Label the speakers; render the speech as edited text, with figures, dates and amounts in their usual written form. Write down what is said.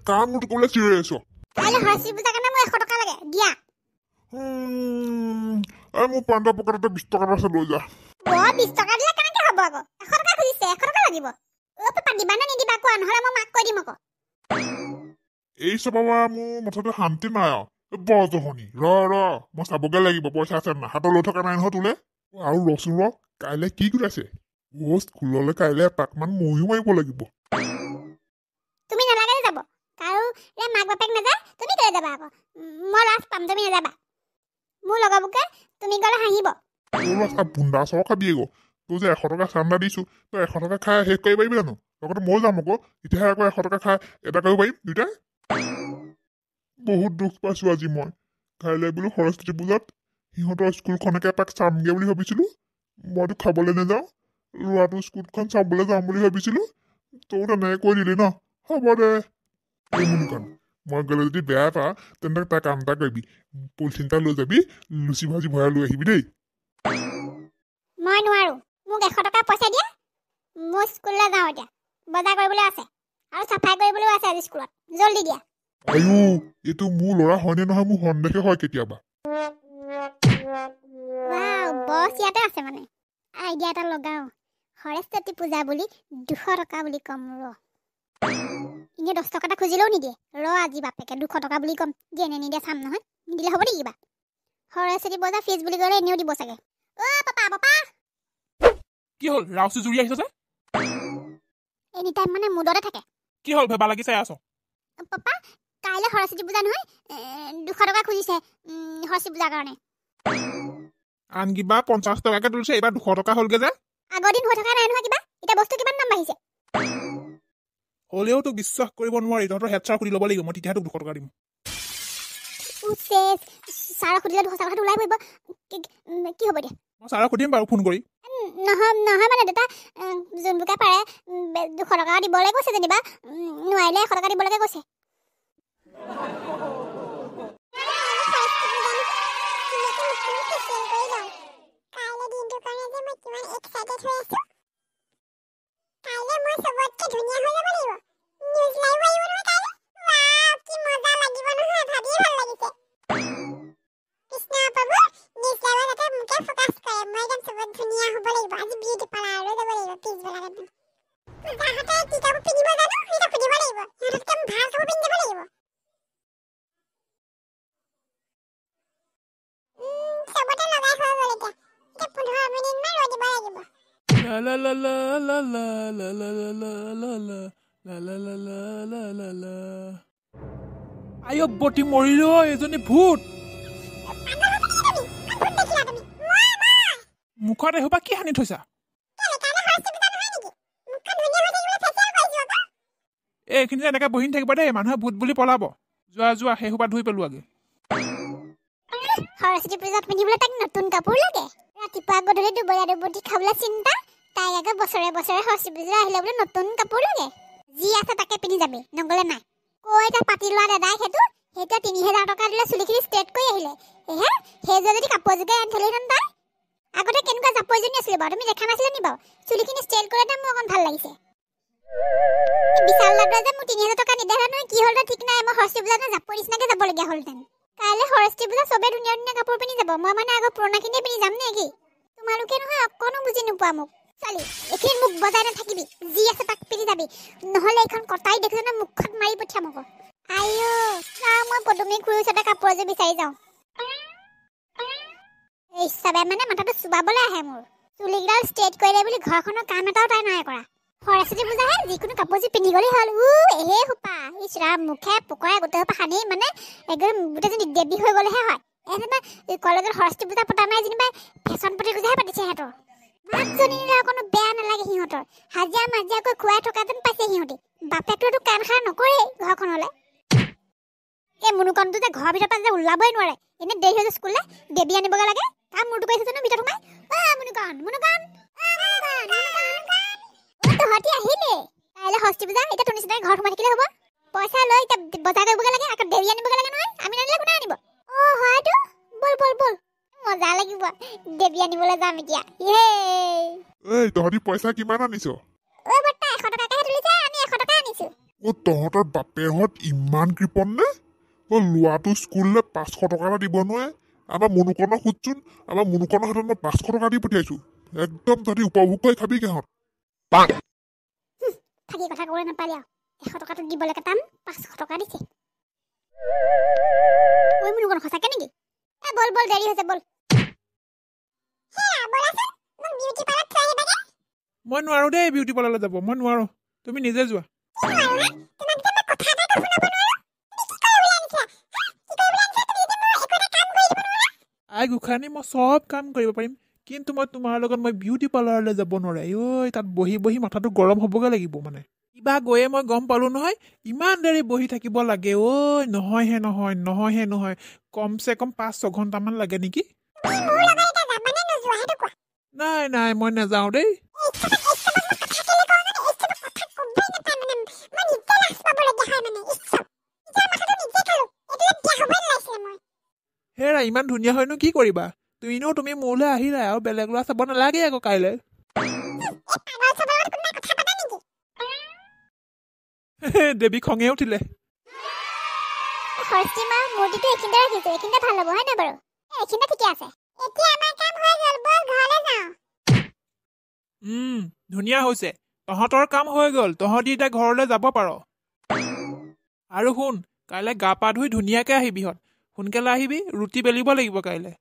Speaker 1: কাম মুঠ কলে চিঞৰি আছ
Speaker 2: কাইলৈ হৰচি পূজাৰ কাৰণে মোক 100 টকা লাগে দিয়া
Speaker 1: মোৰ পাণ্ডা পকেটতে 20 টকা আছে লৈ যা
Speaker 2: 20 টকা দিলে কেনেকে হ'ব আকৌ 100 টকা খুজিছে 100 টকা লাগিব পাপা দিবা না নিদিবা কোৱা নহলে মই মাক কৈ দিম আকৌ
Speaker 1: এই চবাবা মোৰ মুঠতে শান্তি নাই বৰজহনি মই চাবগে লাগিব পইচা আছে না হাতত লৈ থকা নাই নহয় তোলে আৰু ৰচোন কাইলে কি কৰিছে স্কুললৈ কাইলে এপাকমান ময়ো মাৰিব লাগিব
Speaker 2: তুমি নালাগে যাব কাৰো মাক বাপেক নাযায় তুমি কেলে যাবা আকৌ মই লাজ পাম তুমি নাযাবা মোৰ লগৰবোকে তুমি গলে হাঁহিব
Speaker 1: বুন্দা চৰ খাবি আকৌ তোৰ যে 100 টকা চান্দা দিছো তই 100 টকা খাই শেষ কৰিব পাৰিবি জানো লগতে মই যাম আকৌ এতিয়াহে আকৌ 100 টকা খাই এটা কৰিব পাৰিম দুইটাই বহুত দুখ পাইছো আজি মই কাইলৈ বোলো সৰস্বতী পূজাত সিহঁতৰ স্কুলখনকে এপাক চামগে বুলি ভাবিছিলো মইতো খাবলৈ নাযাওঁ ল'ৰাটোৰ স্কুলখন চাবলৈ যাম বুলি ভাবিছিলো তই তেনেকে কৈ দিলি ন হ'ব দে মই গ'লে যদি বেয়া পা তেন্তে তাৰ কাম এটা কৰিবি পলিথিন এটা লৈ যাবি লুচি ভাজি ভৰাই লৈ আহিবি দেই
Speaker 2: মই নোৱাৰো মোক 100 টকা পইচা দিয়া মই স্কুললৈ যাওঁ এতিয়া বজাৰ কৰিবলৈ আছে আৰু চাফাই কৰিবলৈও আছে আজি স্কুলত জলদি দিয়া
Speaker 1: আয়ো এইটো মোৰ ল'ৰা হয়নে নহয় মোৰ সন্দেহে হয় কেতিয়াবা
Speaker 2: বছ ইয়াতে আছে মানে আইডিয়া এটা লগাও সৰস্বতী পূজা বুলি 200 টকা বুলি কম এনে 10 টকা এটা খুজিলেও নিদিয়ে আজি বাপেকে 200 টকা বুলি কম দিয়ে নে নিদিয়ে চাম নহয় নিদিলে হ'ব নেকি কিবা সৰস্বতী পূজা ফিজ বুলি ক'লে এনেও দিব চাগে পাপা
Speaker 3: কি হ'ল ৰাউচি জুৰি আহিছে যে
Speaker 2: এনি টাইম মানে মুডতে থাকে
Speaker 3: কি হ'ল ভেবা লাগি চাই আছ
Speaker 2: পাপা কাইলৈ সৰস্বতী পূজা নহয় 200 টকা খুজিছে সৰস্বতী পূজাৰ কাৰণে
Speaker 3: আন কিবা 50 টকাকে তুলিছে এইবাৰ 200 টকা হ'লগে যে
Speaker 2: আগৰ দিন হৈ থকা নাই নহয় কিবা এতিয়া বস্তু কিমান দাম বাঢ়িছে
Speaker 3: হ'লেও তোক বিশ্বাস কৰিব নোৱাৰি তহঁতৰ হেড ছাৰ সুধি ল'ব লাগিব মই তেতিয়াহে তোক 200 টকা দিম
Speaker 2: ছাৰক সুধিলে 200 টকাটো ওলাই পৰিব কি হ'ব এতিয়া
Speaker 3: মই ছাৰক সুধিম বাৰু ফোন কৰি
Speaker 2: নহয় মানে দেউতা যোনবোকে পাৰে 200 টকা দিবলৈ কৈছে যেনিবা নোৱাৰিলে 100 টকা দিবলৈকে কৈছে
Speaker 3: la la la la la la la la la la la la la la la la la আয়ো বটি মৰিল এজনী ভূত মুখত এসোপা কি হানি থৈছা এইখিনি এনেকে বহি থাকিব দেই মানুহে ভূত বুলি পলাব যোৱা সেইসোপা ধুই পেলোৱাগে
Speaker 2: সৰস্বতী পূজাত পিন্ধিবলৈ তাক নতুন কাপোৰ লাগে ৰাতিপুৱা গধূলি দুবৰীয়া দুবটি খাবলৈ চিন্তা তাই আগে বছৰে সৰস্বতী পূজা আহিলে বোলে নতুন কাপোৰ লাগে যি আছে তাকে পিন্ধি যাবি নগলে নাই কৈ তাই পাতি লোৱা দাদাই সেইটো 3000 টকা দিলে চুলিখিনি ষ্ট্ৰেট কৰি আহিলে সেই যদি কাপোৰযোগে আনিলেহেঁতেন তাই আগতে কেনেকুৱা জাপৰজনী আছিলে বাৰু তুমি দেখা নাছিলে নি বাৰু চুলিখিনি ষ্ট্ৰেট কৰিলে মোৰ অকণ ভাল লাগিছে বিশাল দাদা যে মোৰ 3000 টকা নিদিলে নহয় কি হ'ল ঠিক নাই মই সৰস্বতী পূজাত জাপৰ নিচিনাকে যাবলগীয়া হ'লহেঁতেন কাইলৈ সৰস্বতী পূজা চবে ধুনীয়া কাপোৰ পিন্ধি যাব মই মানে আগৰ পুৰণাখিনিয়ে পিন্ধি যাম নেকি তোমালোকে নহয় অকণো বুজি নোপোৱা মোক চালি এইখিনি মোক বজাই নাথাকিবি যি আছে তাক পিন্ধি যাবি নহ'লে এইখন কটাই দেখিছ না মুখত মাৰি পঠিয়াম আকৌ আইও মই পদুমী খুৰীৰ ওচৰতে কাপোৰ এযোৰ বিচাৰি যাওঁ এই চবে মানে মাথাটো চুবাবলৈ আহে মোৰ চুলিকেইডাল ষ্ট্ৰেট কৰিলে বুলি ঘৰখনৰ কাম এটাও তাই নাই কৰা সৰস্বতী পূজাহে যিকোনো কাপোৰযোৰ পিন্ধি গ'লেই হ'ল এহে সোপা ইছৰাম মুখে পকৰাই গোটেই সোপা সানি মানে একদম গোটেইজনী দেৱী হৈ গ'লেহে হয় কলেজত সৰস্বতী পূজা পতা নাই যেনিবা ফেশ্বন প্ৰতিযোগিতাহে পাতিছে সিহঁতৰ মাকজনী নিলে অকণো বেয়া নালাগে সিহঁতৰ হাজিৰা খুৱাই থকা যেন পাইছে সিহঁতি বাপেকটোৱেতো কাণ খাৰ নকৰেই ঘৰখনলৈ এই মুনুকণটো যে ঘৰৰ ভিতৰৰ পৰা যে ওলাবই নোৱাৰে এনে দেৰি হৈ স্কুললৈ দেৱী আনিবগৈ লাগে তাৰ মূৰটো কৰিছে জানো ভিতৰত সোমাই মুনুকণ তহঁতি আহিলে কাইলৈ সৰস্বতী পূজা এতিয়া তোৰ নিচিনাই ঘৰত সোমাই থাকিলে হ'ব পইচা লৈ এতিয়া বজাৰ কৰিবগৈ লাগে আকৌ দেৱী আনিবগৈ লাগে নহয় আমি নানিলে কোনে আনিব হয়তো বল মজা লাগিব দেৱী আনিবলৈ যাম এতিয়া
Speaker 1: তহঁতি পইচা কিমান আনিছ
Speaker 2: বৰ্তা 100 টকাকে তুলিছে আমি 100 টকা আনিছো
Speaker 1: তহঁতৰ বাপেৰহঁত ইমান কৃপণ নে লোৱাটো স্কুললৈ 500 টকা এটা দিব নোৱাৰে আমাৰ মুনুকণক সুধচোন আমাৰ মুনুকণৰ হাতত মই 500 টকা দি পঠিয়াইছো একদম তহঁতি উপভোগ কৰি খাবি কেহঁত
Speaker 2: থাকি কথা ক'বলৈ নাপালি আৰু 100 টকাটো দিবলৈকে টান 500 টকা দিছে ঐ মুনুকণ সঁচাকে নেকি বল বল দেৰি হৈছে বল
Speaker 3: মই নোৱাৰো দেই বিউটি পাৰ্লাৰলৈ যাব মই নোৱাৰো তুমি নিজে যোৱা আই গোখানি মই চব কাম কৰিব পাৰিম কিন্তু মই তোমাৰ লগত মই বিউটি পাৰ্লাৰলৈ যাব নোৱাৰে ঐ তাত বহি বহি মাথাটো গৰম হ'বগৈ লাগিব মানে কিবা গৈয়ে মই গম পালো নহয় ইমান দেৰি বহি থাকিব লাগে ঐ নহয় কমচে কম 5-6 ঘণ্টামান লাগে নেকি নাই মই নাযাওঁ দেই হেৰা ইমান ধুনীয়া হয়নো কি কৰিবা তুমি মোলৈ আহিলা আৰু বেলেগ ল'ৰা চাব নালাগে আকৌ কাইলৈ দেৱী খঙে উঠিলে ধুনীয়া হৈছে তহঁতৰ কাম হৈ গ'ল তহঁতি এতিয়া ঘৰলৈ যাব পাৰ আৰু শুন কাইলৈ গা পা ধুই ধুনীয়াকৈ আহিবিহঁত সোনকালে আহিবি ৰুটি বেলিব লাগিব কাইলৈ